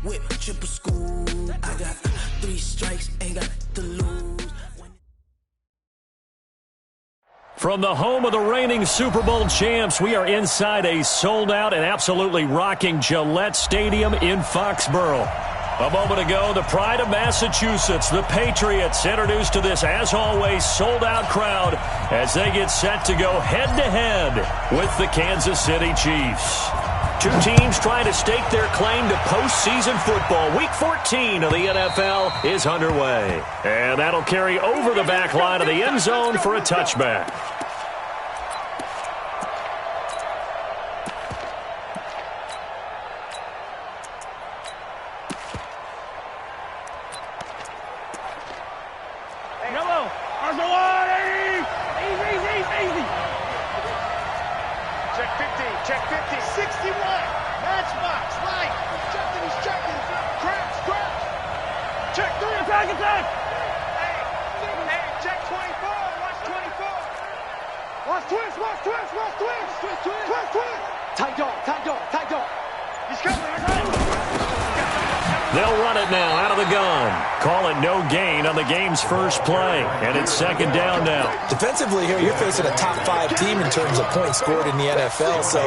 whip, triple school. I got 3 strikes, ain't got to lose. From the home of the reigning Super Bowl champs, we are inside a sold-out and absolutely rocking Gillette Stadium in Foxborough. A moment ago, the pride of Massachusetts, the Patriots, introduced to this, as always, sold-out crowd as they get set to go head-to-head with the Kansas City Chiefs. Two teams trying to stake their claim to postseason football. Week 14 of the NFL is underway. And that'll carry over the back line of the end zone for a touchback. They'll run it now out of the gun. Call it no gain on the game's first play. And it's second down now. Defensively here, you're facing a top 5 team in terms of points scored in the NFL. So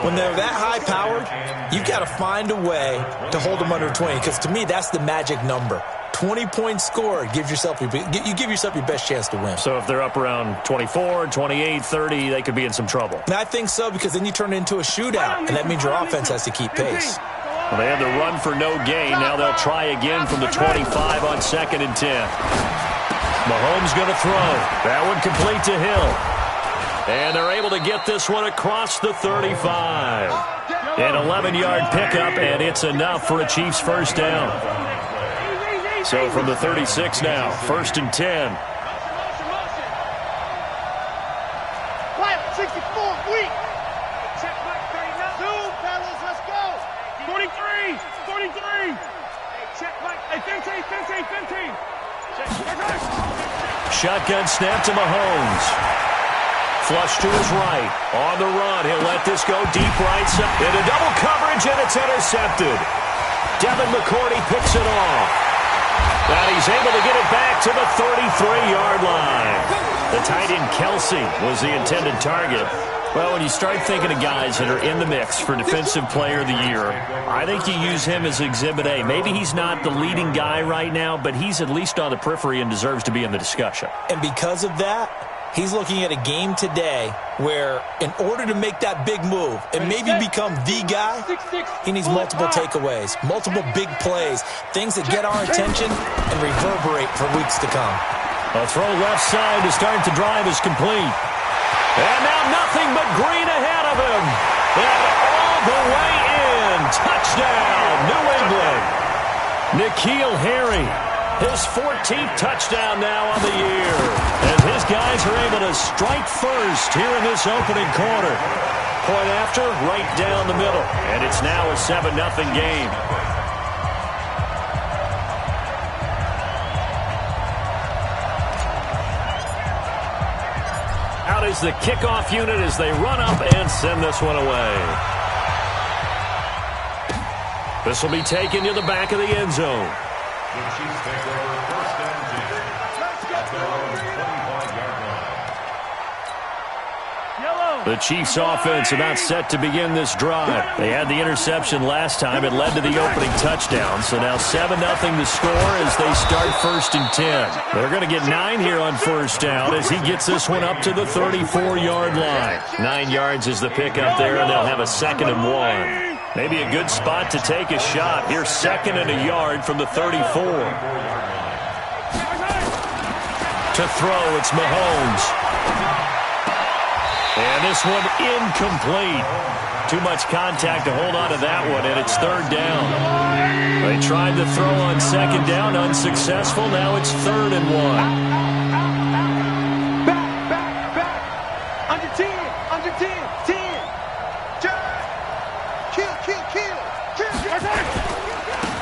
when they're that high-powered, you've got to find a way to hold them under 20. Because to me, that's the magic number. 20 points scored, you give yourself your best chance to win. So if they're up around 24, 28, 30, they could be in some trouble. And I think so, because then you turn it into a shootout, and that means your offense has to keep pace. Well, they had the run for no gain. Now they'll try again from the 25 on 2nd and 10. Mahomes going to throw. That one complete to Hill. And they're able to get this one across the 35. An 11-yard pickup, and it's enough for a Chiefs first down. So from the 36 now, 1st and 10. 64th week. Check back 39. 2, fellas, let's go. 43. 43. Hey, check back. Hey, 15. Shotgun snap to Mahomes. Flush to his right. On the run, he'll let this go deep right side. Into double coverage, and it's intercepted. Devin McCourty picks it off. And he's able to get it back to the 33-yard line. The tight end Kelsey was the intended target. Well, when you start thinking of guys that are in the mix for Defensive Player of the Year, I think you use him as Exhibit A. Maybe he's not the leading guy right now, but he's at least on the periphery and deserves to be in the discussion. And because of that, he's looking at a game today where in order to make that big move and maybe become the guy, he needs multiple takeaways, multiple big plays, things that get our attention and reverberate for weeks to come. A throw left side to start the drive is complete. And now nothing but green ahead of him. And all the way in. Touchdown, New England. N'Keal Harry. His 14th touchdown now on the year. As his guys are able to strike first here in this opening quarter. Point after, right down the middle. And it's now a 7-0 game. Out is the kickoff unit as they run up and send this one away. This will be taken to the back of the end zone. The Chiefs take over 1st and 10 at their own 25-yard line. The Chiefs offense about set to begin this drive. They had the interception last time. It led to the opening touchdown. So now 7-0 to score as they start 1st and 10. They're going to get 9 here on 1st down as he gets this one up to the 34-yard line. 9 yards is the pickup there, and they'll have a 2nd and 1. Maybe a good spot to take a shot. Here's 2nd and a yard from the 34. To throw, it's Mahomes. And this one incomplete. Too much contact to hold on to that one, and it's 3rd down. They tried to throw on 2nd down, unsuccessful. Now it's 3rd and 1.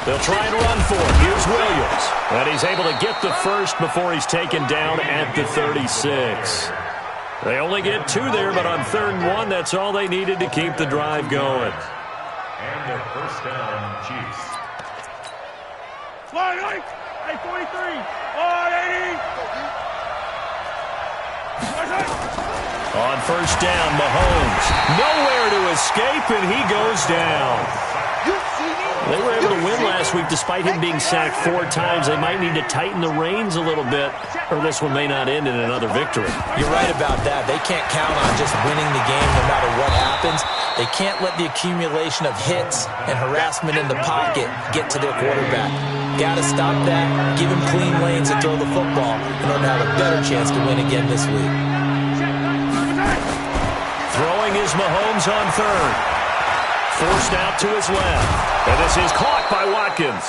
They'll try and run for it. Here's Williams. And he's able to get the first before he's taken down at the 36. They only get 2 there, but on 3rd and 1, that's all they needed to keep the drive going. And a 1st down, Chiefs. Hey, 43. 180. On first down, Mahomes. Nowhere to escape, and he goes down. They were able to win last week despite him being sacked 4 times. They might need to tighten the reins a little bit, or this one may not end in another victory. You're right about that. They can't count on just winning the game no matter what happens. They can't let the accumulation of hits and harassment in the pocket get to their quarterback. Got to stop that, give him clean lanes to throw the football in order to have a better chance to win again this week. Throwing is Mahomes on third. Forced out to his left. And this is caught by Watkins.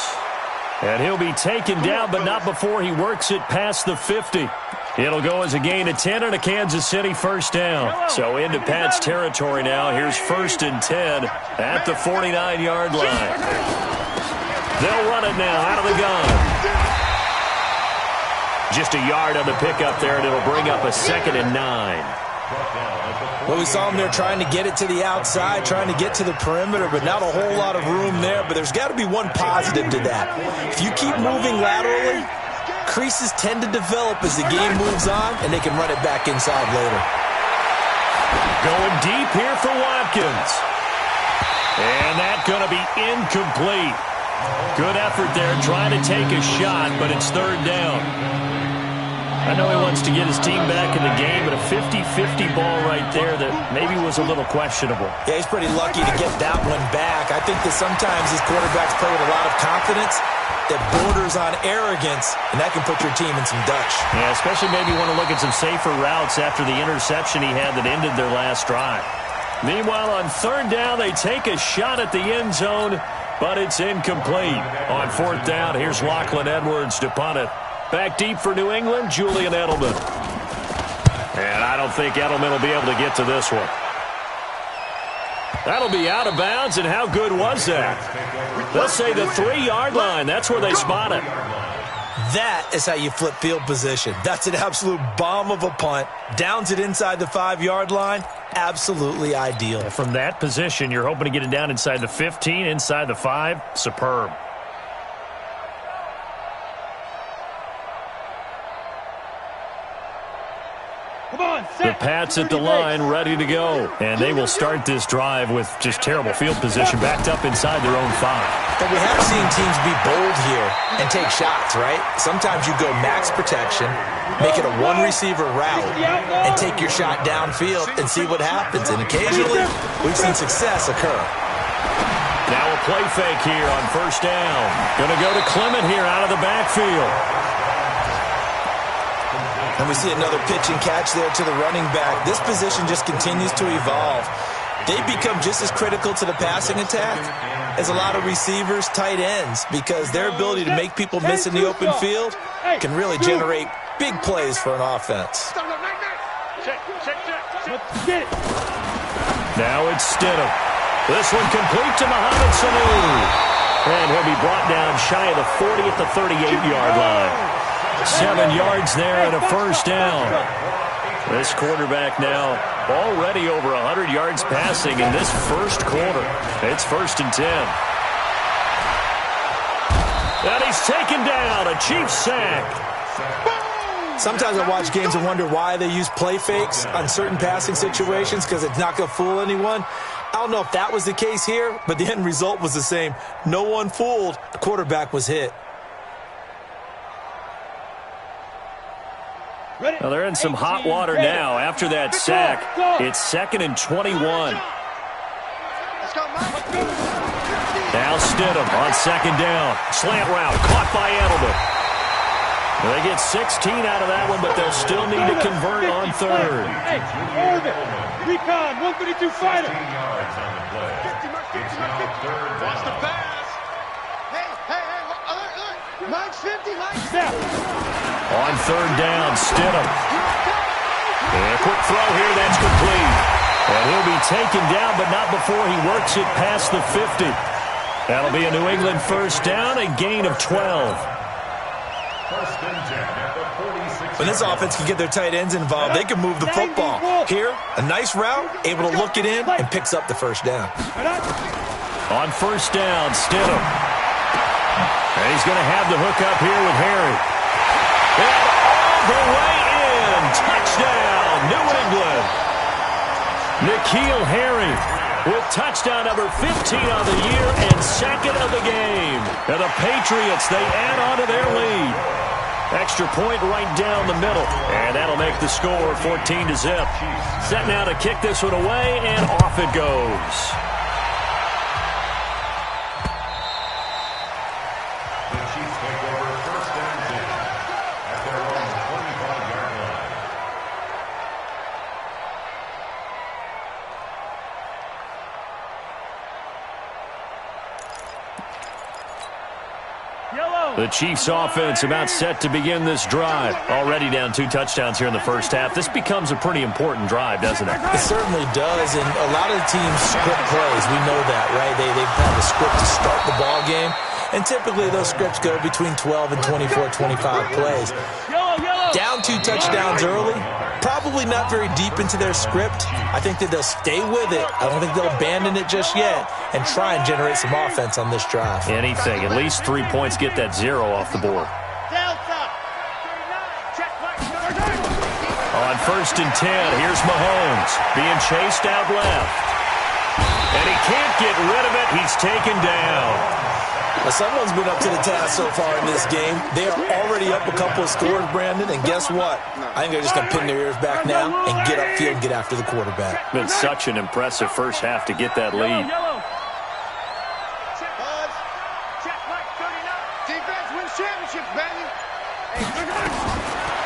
And he'll be taken down, but not before he works it past the 50. It'll go as a gain of 10 and a Kansas City first down. So into Pat's territory now. Here's 1st and 10 at the 49-yard line. They'll run it now out of the gun. Just a yard on the pickup there, and it'll bring up a 2nd and 9. Well, we saw him there trying to get it to the outside, trying to get to the perimeter, but not a whole lot of room there. But there's got to be one positive to that. If you keep moving laterally, creases tend to develop as the game moves on, and they can run it back inside later. Going deep here for Watkins. And that's going to be incomplete. Good effort there trying to take a shot, but it's 3rd down. I know he wants to get his team back in the game, but a 50-50 ball right there that maybe was a little questionable. Yeah, he's pretty lucky to get that one back. I think that sometimes these quarterbacks play with a lot of confidence that borders on arrogance, and that can put your team in some dutch. Yeah, especially maybe want to look at some safer routes after the interception he had that ended their last drive. Meanwhile, on 3rd down, they take a shot at the end zone, but it's incomplete. On 4th down, here's Lachlan Edwards to punt it. Back deep for New England, Julian Edelman. And I don't think Edelman will be able to get to this one. That'll be out of bounds, and how good was that? They'll say the 3-yard line. That's where they spot it. That is how you flip field position. That's an absolute bomb of a punt. Downs it inside the 5-yard line. Absolutely ideal. From that position, you're hoping to get it down inside the 15, inside the 5. Superb. The Pats at the line, ready to go. And they will start this drive with just terrible field position, backed up inside their own 5. But we have seen teams be bold here and take shots, right? Sometimes you go max protection, make it a one-receiver route, and take your shot downfield and see what happens. And occasionally, we've seen success occur. Now a play fake here on 1st down. Going to go to Clement here out of the backfield. And we see another pitch and catch there to the running back. This position just continues to evolve. They become just as critical to the passing attack as a lot of receivers, tight ends, because their ability to make people miss in the open field can really generate big plays for an offense. Now it's Stidham. This one complete to Mohamed Sanu. And he'll be brought down shy of the 40 at the 38-yard line. 7 yards there and a 1st down. This quarterback now already over 100 yards passing in this first quarter. It's 1st and 10. And he's taken down. A Chiefs sack. Sometimes I watch games and wonder why they use play fakes on certain passing situations, because it's not going to fool anyone. I don't know if that was the case here, but the end result was the same. No one fooled. The quarterback was hit. Well, they're in some hot water now. After that sack, it's 2nd and 21. Now Stidham on 2nd down. Slant route caught by Edelman. Well, they get 16 out of that one, but they'll still need to convert on 3rd. Hey, Recon, 132 fighter. 15 yards on the play. It's now 3rd down. Watch the pass. Hey, Mike's 50, Mike's step. On 3rd down, Stidham. And a quick throw here, that's complete. And he'll be taken down, but not before he works it past the 50. That'll be a New England 1st down, a gain of 12. 1st and 10 at the 46. When this offense can get their tight ends involved, they can move the football. Here, a nice route, able to look it in, and picks up the 1st down. On 1st down, Stidham. And he's going to have the hook up here with Harry. And all the way in. Touchdown, New England. N'Keal Harry with touchdown number 15 on the year and second of the game. And the Patriots, they add on to their lead. Extra point right down the middle. And that'll make the score 14-0. Set now to kick this one away, and off it goes. The Chiefs take over first and 10 at their own 25-yard line. The Chiefs offense about set to begin this drive. Already down 2 touchdowns here in the first half. This becomes a pretty important drive, doesn't it? It certainly does, and a lot of the teams script plays. We know that, right? They've had a script to start the ball game, and typically those scripts go between 12 and 24, 25 plays. Down 2 touchdowns early, probably not very deep into their script. I think that they'll stay with it. I don't think they'll abandon it just yet and try and generate some offense on this drive. Anything. At least 3 points, get that 0 off the board. On first and 10, here's Mahomes being chased out left. And he can't get rid of it. He's taken down. Well, someone's been up to the task so far in this game. They are already up a couple of scores, Brandon, and guess what? I think they're just going to pin their ears back now and get upfield and get after the quarterback. Been such an impressive first half to get that lead. Defense wins championships, baby.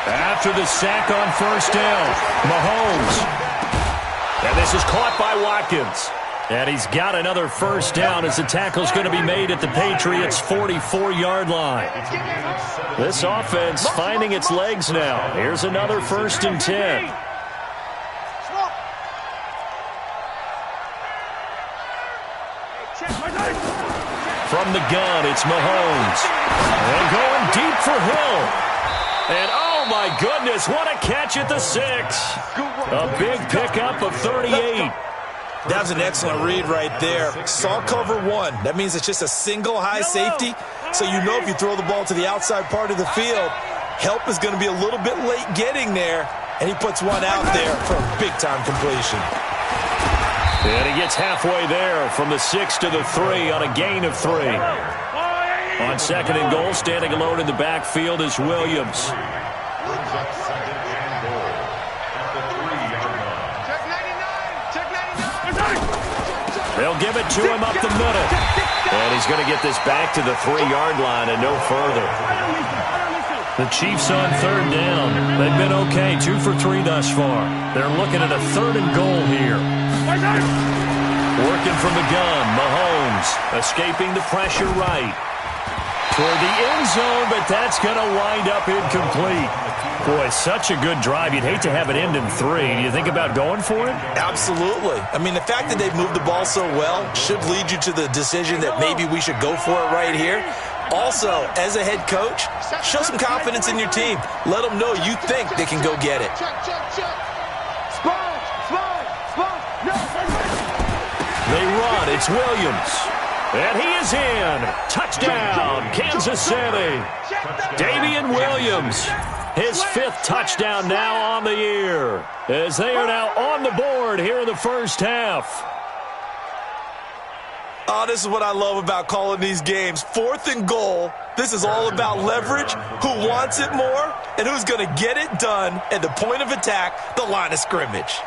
After the sack on first down, Mahomes. And this is caught by Watkins. And he's got another first down as the tackle's going to be made at the Patriots' 44-yard line. This offense finding its legs now. Here's another first and 10. From the gun, it's Mahomes. And going deep for Hill. And oh my goodness, what a catch at the 6. A big pickup of 38. That was an excellent read right there. Saw cover 1. That means it's just a single high safety. So you know if you throw the ball to the outside part of the field, help is going to be a little bit late getting there. And he puts one out there for a big-time completion. And he gets halfway there from the 6 to the 3 on a gain of 3. On second and goal, standing alone in the backfield is Williams. Brings up second and goal at the 3-yard line. They'll give it to him up the middle. And he's going to get this back to the 3-yard line and no further. The Chiefs on third down. They've been okay, 2 for 3 thus far. They're looking at a 3rd and goal here. Working from the gun, Mahomes escaping the pressure right. Toward the end zone, but that's going to wind up incomplete. Boy, such a good drive. You'd hate to have it end in 3. Do you think about going for it? Absolutely. I mean, the fact that they've moved the ball so well should lead you to the decision that maybe we should go for it right here. Also, as a head coach, show some confidence in your team. Let them know you think they can go get it. They run. It's Williams. And he is in. Touchdown, Kansas City. Damian Williams, his 5th touchdown now on the year, as they are now on the board here in the first half. Oh, this is what I love about calling these games. 4th and goal. This is all about leverage, who wants it more, and who's going to get it done at the point of attack, the line of scrimmage.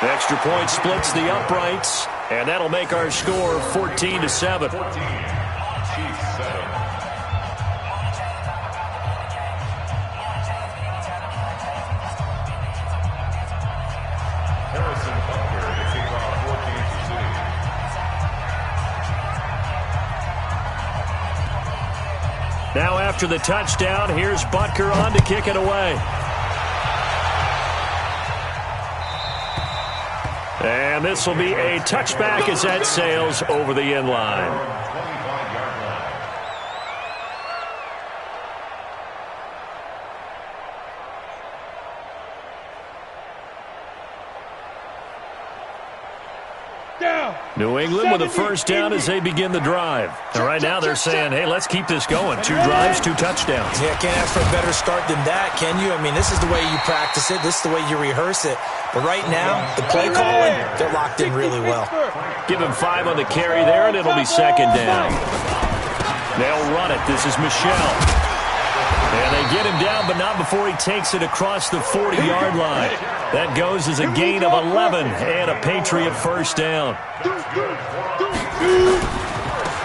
The extra point splits the uprights, and that'll make our score 14-7. 14, Chiefs 7. Harrison Butker to kick off for Kansas City. Now after the touchdown, here's Butker on to kick it away. And this will be a touchback as that sails over the end line. 25-yard line. New England with a first down as they begin the drive. And right now they're saying, hey, let's keep this going. 2 drives, 2 touchdowns. Yeah, can't ask for a better start than that, can you? I mean, this is the way you practice it. This is the way you rehearse it. But right now, the play calling, they're locked in really well. Give him 5 on the carry there, and it'll be second down. They'll run it. This is Michelle. And they get him down, but not before he takes it across the 40-yard line. That goes as a gain of 11 and a Patriot first down.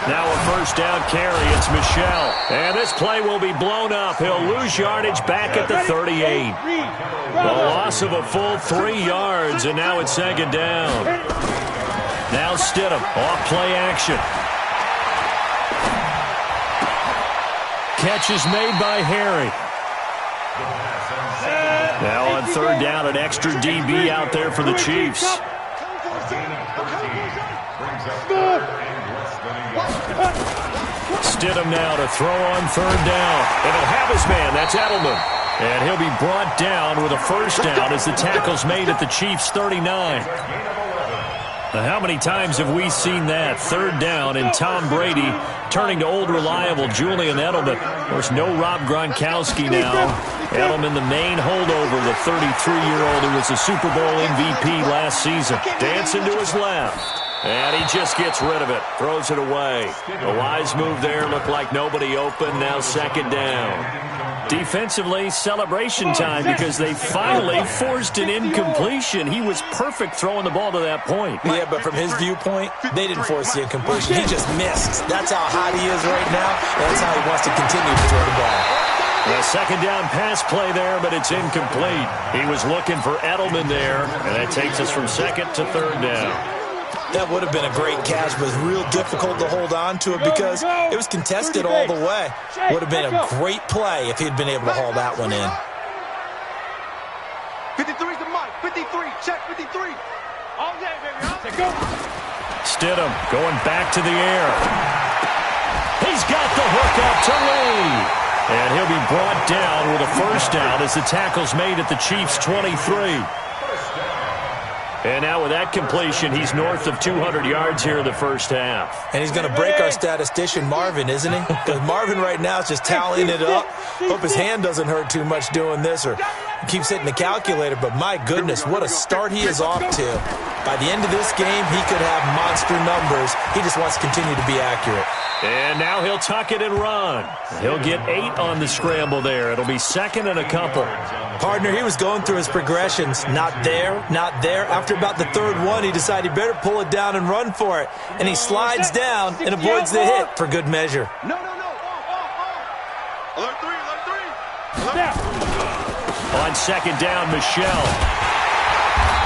Now a first down carry. It's Michelle. And this play will be blown up. He'll lose yardage back at the 38. The loss of a full 3 yards, and now it's second down. Now Stidham, off play action. Catch is made by Harry. Now on third down, an extra DB out there for the Chiefs. Stidham now to throw on third down. And he'll have his man. That's Edelman. And he'll be brought down with a first down as the tackle's made at the Chiefs' 39. Now, how many times have we seen that? Third down and Tom Brady turning to old reliable Julian Edelman. Of course, no Rob Gronkowski now. Edelman, the main holdover, the 33-year-old who was the Super Bowl MVP last season. Dancing to his left. And he just gets rid of it. Throws it away. A wise move there. Looked like nobody open. Now second down. Defensively, celebration time because they finally forced an incompletion. He was perfect throwing the ball to that point. Yeah, but from his viewpoint, they didn't force the incompletion. He just missed. That's how hot he is right now. That's how he wants to continue to throw the ball. A second down pass play there, but it's incomplete. He was looking for Edelman there, and that takes us from second to third down. That would have been a great catch, but it's real difficult to hold on to it because it was contested all the way. Would have been a great play if he'd been able to haul that one in. 53's the mic. 53. Check 53. All day, baby. Let's go. Stidham going back to the air. He's got the hook up to Lee. And he'll be brought down with a first down as the tackle's made at the Chiefs' 23. And now with that completion, he's north of 200 yards here in the first half. And he's going to break our statistician, Marvin, isn't he? Because Marvin right now is just tallying it up. Hope his hand doesn't hurt too much doing this or he keeps hitting the calculator. But my goodness, what a start he is off to. By the end of this game, he could have monster numbers. He just wants to continue to be accurate. And now he'll tuck it and run. He'll get 8 on the scramble there. It'll be second and a couple. Partner, he was going through his progressions. Not there, not there. After about the third one, he decided he better pull it down and run for it. And he slides down and avoids the hit for good measure. No. Alert 3, alert 3. On second down, Michelle.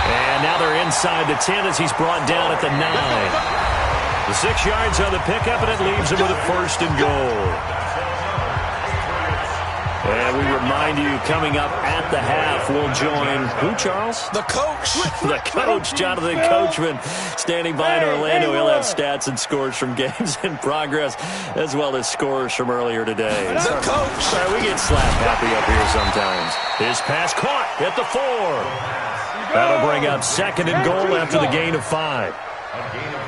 And now they're inside the 10 as he's brought down at the 9. The 6 yards on the pickup, and it leaves him with a first and goal. And we remind you, coming up at the half, we'll join who, Charles? The coach. The coach, Jonathan Coachman, standing by in Orlando. He'll have stats and scores from games in progress, as well as scores from earlier today. The coach. Sorry, we get slap happy up here sometimes. His pass caught at the 4. That'll bring up second and goal after the gain of 5.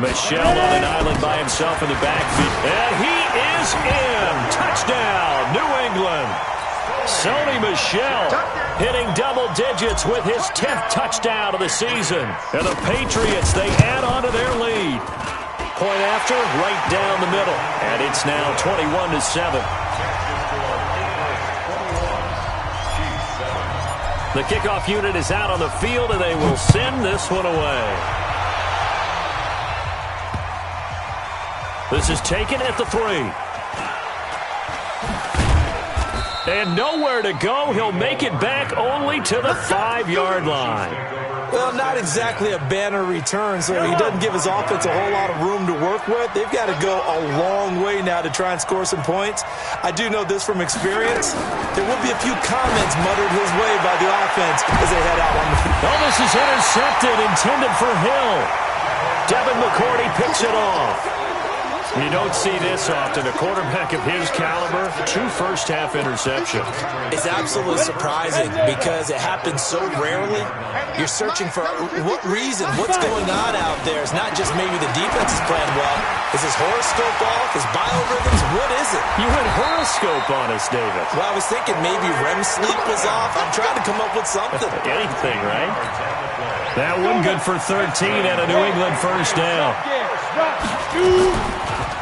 Michelle on an island by himself in the backfield. And he is in. Touchdown, New England. Sony Michel hitting double digits with his 10th touchdown of the season. And the Patriots, they add on to their lead. Point after, right down the middle. And it's now 21-7. The kickoff unit is out on the field, and they will send this one away. This is taken at the 3. And nowhere to go. He'll make it back only to the 5-yard line. Well, not exactly a banner return, so he doesn't give his offense a whole lot of room to work with. They've got to go a long way now to try and score some points. I do know this from experience. There will be a few comments muttered his way by the offense as they head out on the field. Oh, this is intercepted, intended for Hill. Devin McCourty picks it off. You don't see this often. A quarterback of his caliber, 2 first-half interceptions. It's absolutely surprising because it happens so rarely. You're searching for what reason, what's going on out there. It's not just maybe the defense is playing well. Is his horoscope off? His biorhythms? What is it? You went horoscope on us, David. Well, I was thinking maybe REM sleep was off. I'm trying to come up with something. Anything, right? That one good for 13 and a New England first down.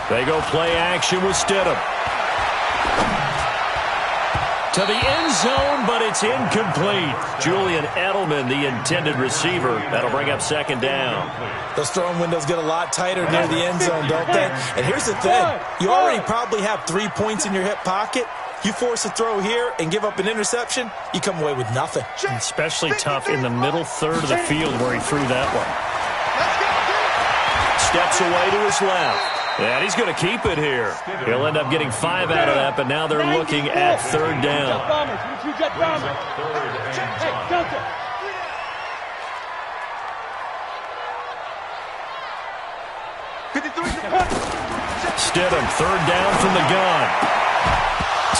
They go play action with Stidham. To the end zone, but it's incomplete. Julian Edelman, the intended receiver. That'll bring up second down. Those throwing windows get a lot tighter near the end zone, don't they? And here's the thing. You already probably have 3 points in your hip pocket. You force a throw here and give up an interception, you come away with nothing. Especially tough in the middle third of the field where he threw that one. Steps away to his left. And he's going to keep it here. He'll end up getting 5 out of that, but now they're looking at third down. Stidham, third down from the gun.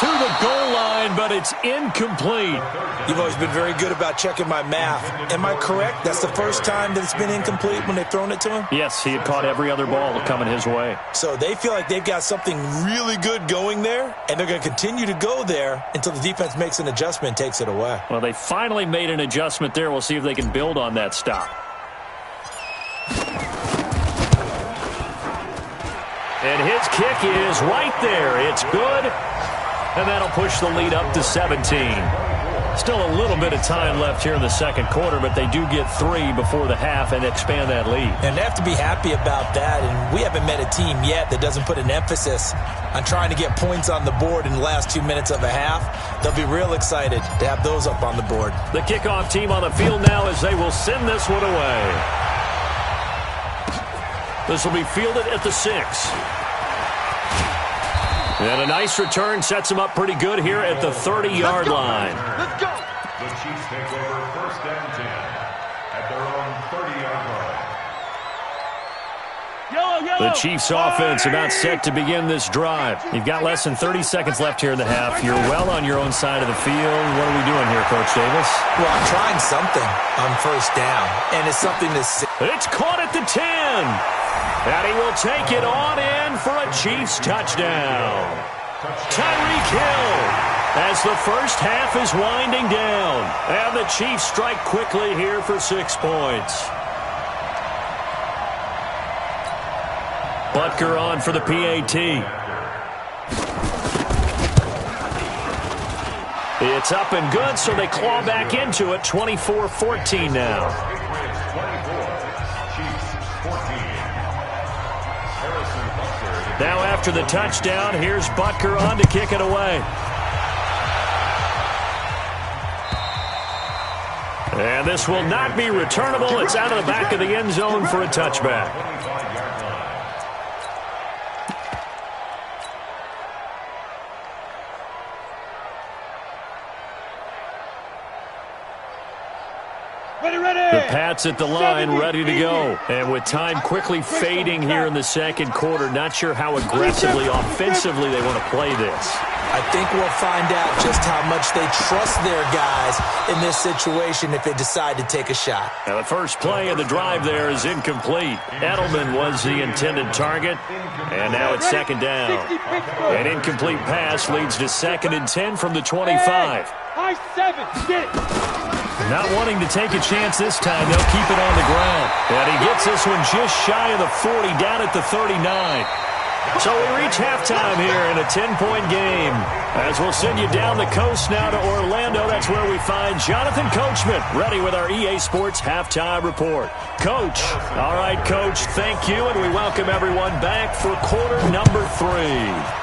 To the goal line, but it's incomplete. You've always been very good about checking my math. Am I correct? That's the first time that it's been incomplete when they've thrown it to him? Yes, he had caught every other ball coming his way. So they feel like they've got something really good going there, and they're going to continue to go there until the defense makes an adjustment and takes it away. Well, they finally made an adjustment there. We'll see if they can build on that stop. And his kick is right there. It's good. And that'll push the lead up to 17. Still a little bit of time left here in the second quarter, but they do get 3 before the half and expand that lead. And they have to be happy about that. And we haven't met a team yet that doesn't put an emphasis on trying to get points on the board in the last 2 minutes of a half. They'll be real excited to have those up on the board. The kickoff team on the field now as they will send this one away. This will be fielded at the 6. And a nice return sets him up pretty good here at the 30-yard line. Let's go. The Chiefs take over first and 10 at their own 30-yard line. The Chiefs offense about set to begin this drive. You've got less than 30 seconds left here in the half. You're well on your own side of the field. What are we doing here, Coach Davis? Well, I'm trying something on first down, and it's something that's... It's caught at the 10. And he will take it on in for a Chiefs touchdown. Tyreek Hill as the first half is winding down. And the Chiefs strike quickly here for 6 points. Butker on for the PAT. It's up and good, so they claw back into it. 24-14 now. Now after the touchdown, here's Butker on to kick it away. And this will not be returnable. It's out of the back of the end zone for a touchback. The Pats at the line, ready to go. And with time quickly fading here in the second quarter, not sure how aggressively, offensively they want to play this. I think we'll find out just how much they trust their guys in this situation if they decide to take a shot. Now the first play of the drive there is incomplete. Edelman was the intended target, and now it's second down. An incomplete pass leads to 2nd and 10 from the 25. High 7, get it. Not wanting to take a chance this time, they'll keep it on the ground. And he gets this one just shy of the 40, down at the 39. So we reach halftime here in a 10-point game. As we'll send you down the coast now to Orlando, that's where we find Jonathan Coachman, ready with our EA Sports Halftime Report. Coach, all right, Coach, thank you, and we welcome everyone back for quarter number 3.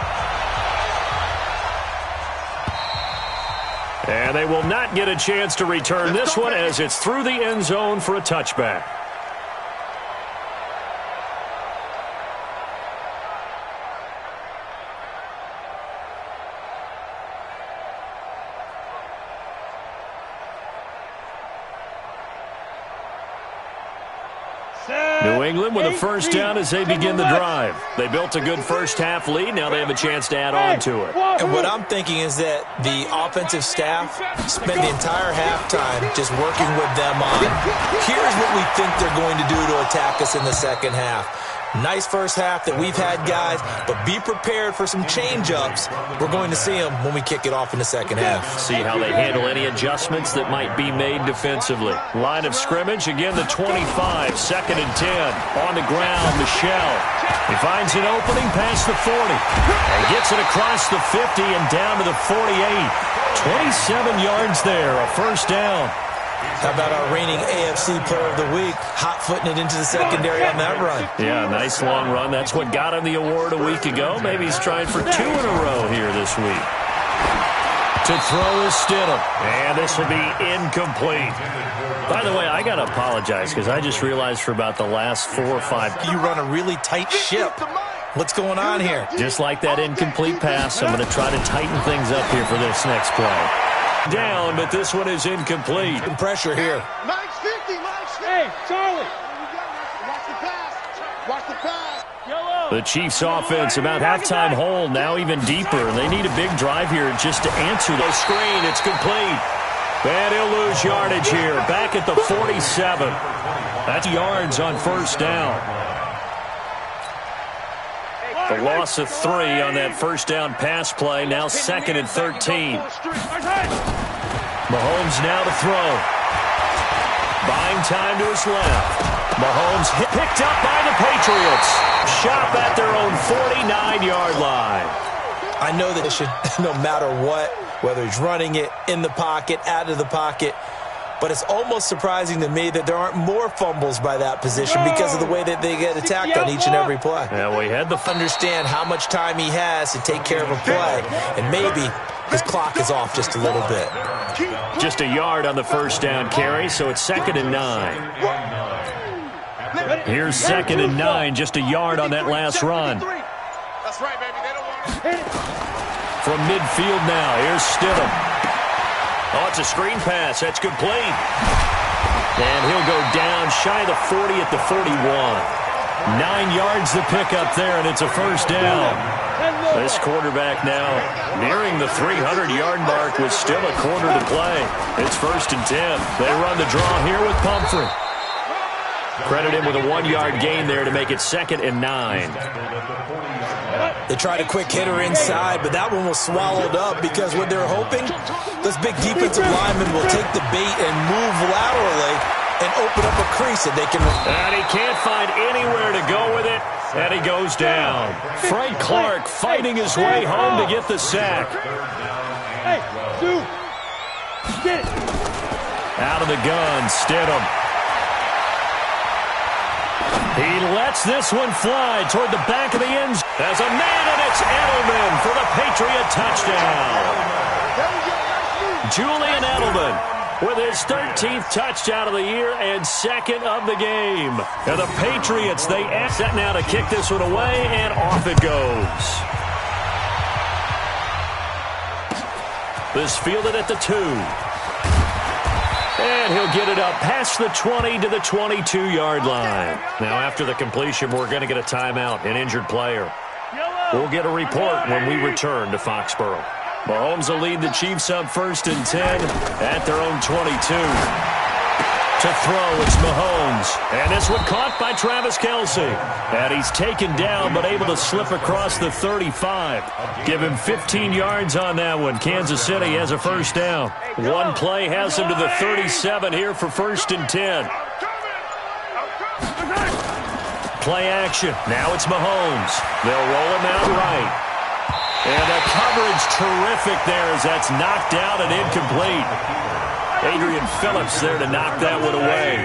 And they will not get a chance to return this one as it's through the end zone for a touchback. New England with a first down as they begin the drive. They built a good first-half lead. Now they have a chance to add on to it. And what I'm thinking is that the offensive staff spent the entire halftime just working with them on, here's what we think they're going to do to attack us in the second half. Nice first half that we've had, guys, but be prepared for some change-ups. We're going to see them when we kick it off in the second half. See how they handle any adjustments that might be made defensively. Line of scrimmage, again the 25, 2nd and 10. On the ground, Michelle. He finds an opening past the 40. And gets it across the 50 and down to the 48. 27 yards there, a first down. How about our reigning AFC Player of the Week, hot-footing it into the secondary on that run? Yeah, nice long run. That's what got him the award a week ago. Maybe he's trying for 2 in a row here this week. To throw is Stidham, and this will be incomplete. By the way, I got to apologize because I just realized for about the last 4 or 5. You run a really tight ship. What's going on here? Just like that incomplete pass, I'm going to try to tighten things up here for this next play. Down, but this one is incomplete. Pressure here. Max 50, Max 50. Hey, Charlie. Watch the pass. Watch the pass. Yellow. The Chiefs' offense about halftime hole, now even deeper. They need a big drive here just to answer the screen. It's complete. And he'll lose yardage here. Back at the 47. That's yards on first down. The loss of 3 on that first down pass play. Now 2nd and 13. Mahomes now to throw. Buying time to his left. Mahomes picked up by the Patriots. Shot at their own 49-yard line. I know that it should, no matter what, whether he's running it, in the pocket, out of the pocket, but it's almost surprising to me that there aren't more fumbles by that position because of the way that they get attacked on each and every play. Yeah, we had to understand how much time he has to take care of a play, and maybe his clock is off just a little bit. Just a yard on the first down carry, so it's 2nd and 9. Here's 2nd and 9, just a yard on that last run. That's right, baby. They don't want to. From midfield now, here's Stidham. Oh, it's a screen pass. That's complete. And he'll go down shy of the 40 at the 41. 9 yards to pick up there, and it's a first down. This quarterback now nearing the 300-yard mark with still a quarter to play. It's 1st and 10. They run the draw here with Pumphrey. Credit him with a 1-yard gain there to make it 2nd and 9. They tried a quick hitter inside, but that one was swallowed up because what they're hoping, this big defensive lineman will take the bait and move laterally and open up a crease that they can. And he can't find anywhere to go with it, and he goes down. Frank Clark fighting his way home to get the sack. Hey, dude. Get it. Out of the gun, Stidham. He lets this one fly toward the back of the end zone. There's a man, and it's Edelman for the Patriot touchdown. Julian Edelman with his 13th touchdown of the year and 2nd of the game. And the Patriots, they set now to kick this one away, and off it goes. This fielded at the 2. And he'll get it up past the 20 to the 22-yard line. Now, after the completion, we're going to get a timeout, an injured player. We'll get a report when we return to Foxborough. Mahomes will lead the Chiefs up 1st and 10 at their own 22. To throw, it's Mahomes. And this one caught by Travis Kelce. And he's taken down, but able to slip across the 35. Give him 15 yards on that one. Kansas City has a first down. One play has him to the 37 here for 1st and 10. Play action. Now it's Mahomes. They'll roll him out right. And the coverage terrific there as that's knocked out and incomplete. Adrian Phillips there to knock that one away.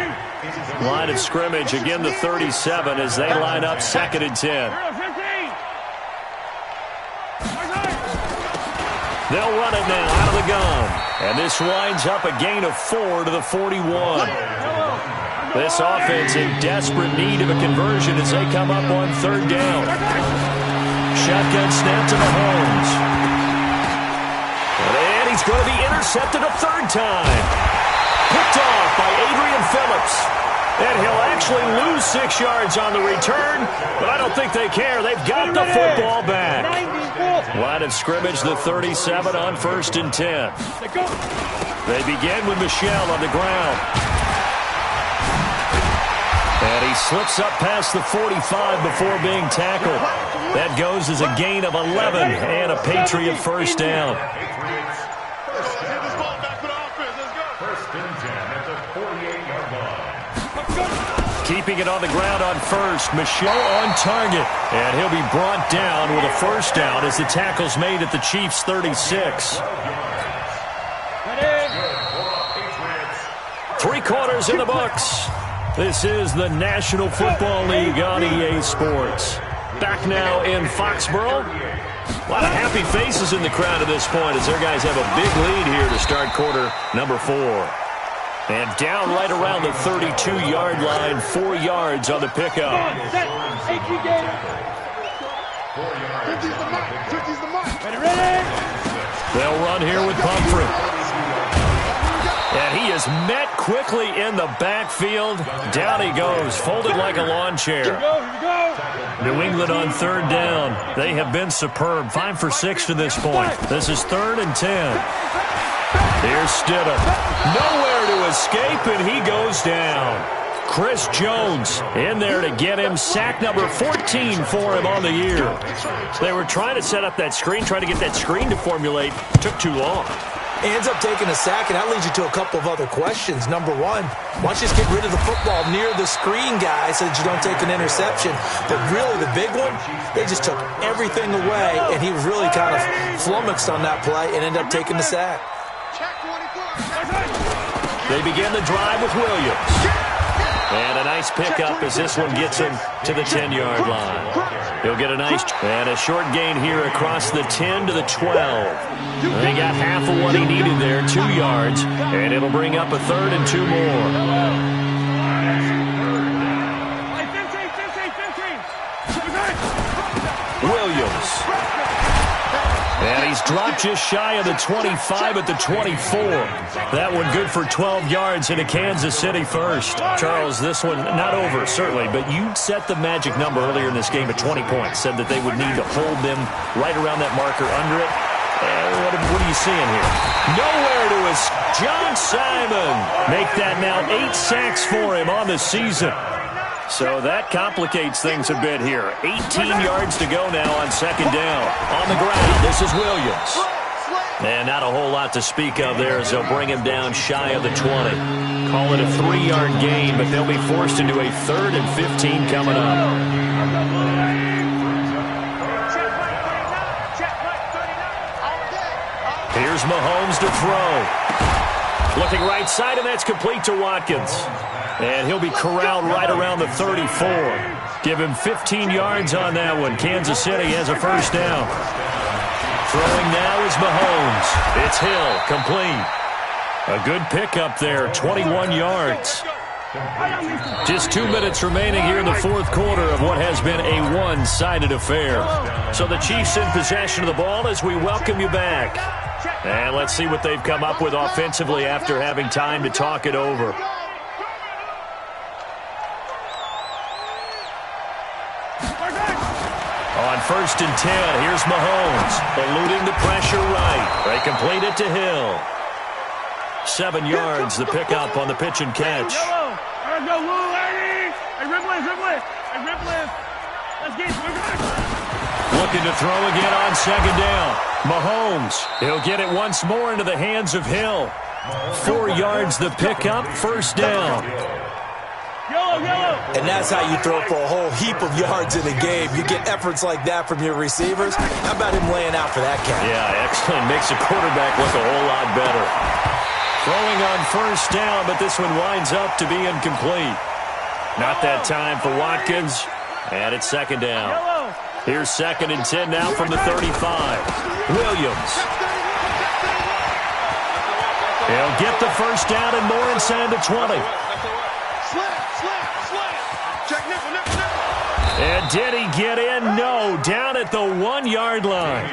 Line of scrimmage, again the 37 as they line up 2nd and 10. They'll run it now out of the gun. And this winds up a gain of 4 to the 41. This offense in desperate need of a conversion as they come up on 3rd down. Shotgun snap to Mahomes. And he's going to be intercepted a 3rd time. Picked off by Adrian Phillips. And he'll actually lose 6 yards on the return, but I don't think they care. They've got the football back. Line of scrimmage, the 37 on 1st and 10. They begin with Michel on the ground. And he slips up past the 45 before being tackled. That goes as a gain of 11 and a Patriot first down. Keeping it on the ground on first. Michel on target. And he'll be brought down with a first down as the tackle's made at the Chiefs' 36. 3 quarters in the books. This is the National Football League on EA Sports. Back now in Foxborough. A lot of happy faces in the crowd at this point as their guys have a big lead here to start quarter number 4. And down right around the 32-yard line, 4 yards on the pickup. They'll run here with Pumphrey. And he is met quickly in the backfield. Down he goes, folded like a lawn chair. New England on 3rd down. They have been superb. 5 for 6 to this point. This is 3rd and 10. Here's Stidham. Nowhere to escape, and he goes down. Chris Jones in there to get him. Sack number 14 for him on the year. They were trying to set up that screen, trying to get that screen to formulate. Took too long. He ends up taking a sack, and that leads you to a couple of other questions. Number one, why don't you just get rid of the football near the screen guy so that you don't take an interception? But really, the big one, they just took everything away, and he was really kind of flummoxed on that play and ended up taking the sack. They begin the drive with Williams. And a nice pickup as this one gets him to the 10-yard line. He'll get a nice and a short gain here across the 10 to the 12. He got half of what he needed there, 2 yards, and it'll bring up a 3rd and 2 more. Williams. And he's dropped just shy of the 25 at the 24. That one good for 12 yards into Kansas City first. Charles, this one not over, certainly, but you set the magic number earlier in this game at 20 points. Said that they would need to hold them right around that marker under it. What are you seeing here? Nowhere to us. John Simon make that now 8 sacks for him on the season. So that complicates things a bit here. 18 yards to go now on 2nd down. On the ground, this is Williams. And not a whole lot to speak of there as they'll bring him down shy of the 20. Call it a 3-yard gain, but they'll be forced into a 3rd and 15 coming up. Here's Mahomes to throw. Looking right side, and that's complete to Watkins. And he'll be corralled right around the 34. Give him 15 yards on that one. Kansas City has a first down. Throwing now is Mahomes. It's Hill, complete. A good pickup there, 21 yards. Just 2 minutes remaining here in the 4th quarter of what has been a one-sided affair. So the Chiefs in possession of the ball as we welcome you back. And let's see what they've come up with offensively after having time to talk it over. On 1st and 10, here's Mahomes, eluding the pressure right. They complete it to Hill. 7 yards, the pickup on the pitch and catch. Looking to throw again on 2nd down. Mahomes, he'll get it once more into the hands of Hill. 4 yards, the pickup, first down. And that's how you throw for a whole heap of yards in a game. You get efforts like that from your receivers. How about him laying out for that catch? Yeah, excellent. Makes the quarterback look a whole lot better. Throwing on first down, but this one winds up to be incomplete. Not that time for Watkins. And it's 2nd down. Here's 2nd and 10 now from the 35. Williams. He'll get the first down and more inside the 20. And did he get in? No, down at the 1-yard line.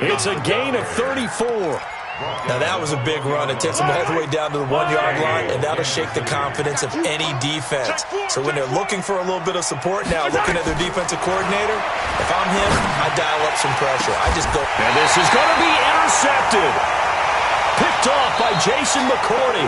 It's a gain of 34. Now that was a big run. It takes them all the way down to the 1-yard line, and that'll shake the confidence of any defense. So when they're looking for a little bit of support now, looking at their defensive coordinator, if I'm him, I dial up some pressure. I just go. And this is going to be intercepted. Picked off by Jason McCourty.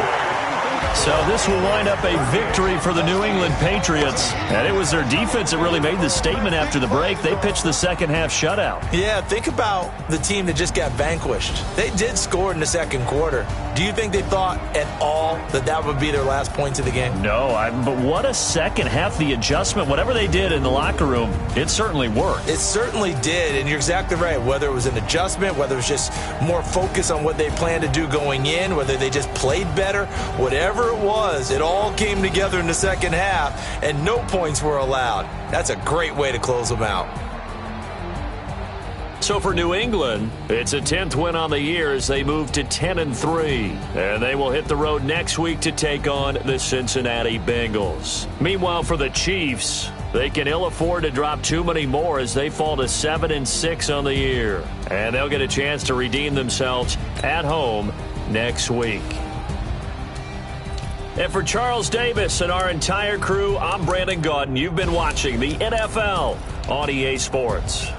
So this will wind up a victory for the New England Patriots. And it was their defense that really made the statement after the break. They pitched the second-half shutout. Yeah, think about the team that just got vanquished. They did score in the second quarter. Do you think they thought at all that that would be their last points of the game? No, but what a second half. The adjustment, whatever they did in the locker room, it certainly worked. It certainly did, and you're exactly right. Whether it was an adjustment, whether it was just more focus on what they planned to do going in, whether they just played better, whatever it was, it all came together in the second half, and no points were allowed. That's a great way to close them out. So for New England, it's a 10th win on the year as they move to 10-3. And they will hit the road next week to take on the Cincinnati Bengals. Meanwhile, for the Chiefs, they can ill afford to drop too many more as they fall to 7-6 on the year. And they'll get a chance to redeem themselves at home next week. And for Charles Davis and our entire crew, I'm Brandon Gaudin. You've been watching the NFL on EA Sports.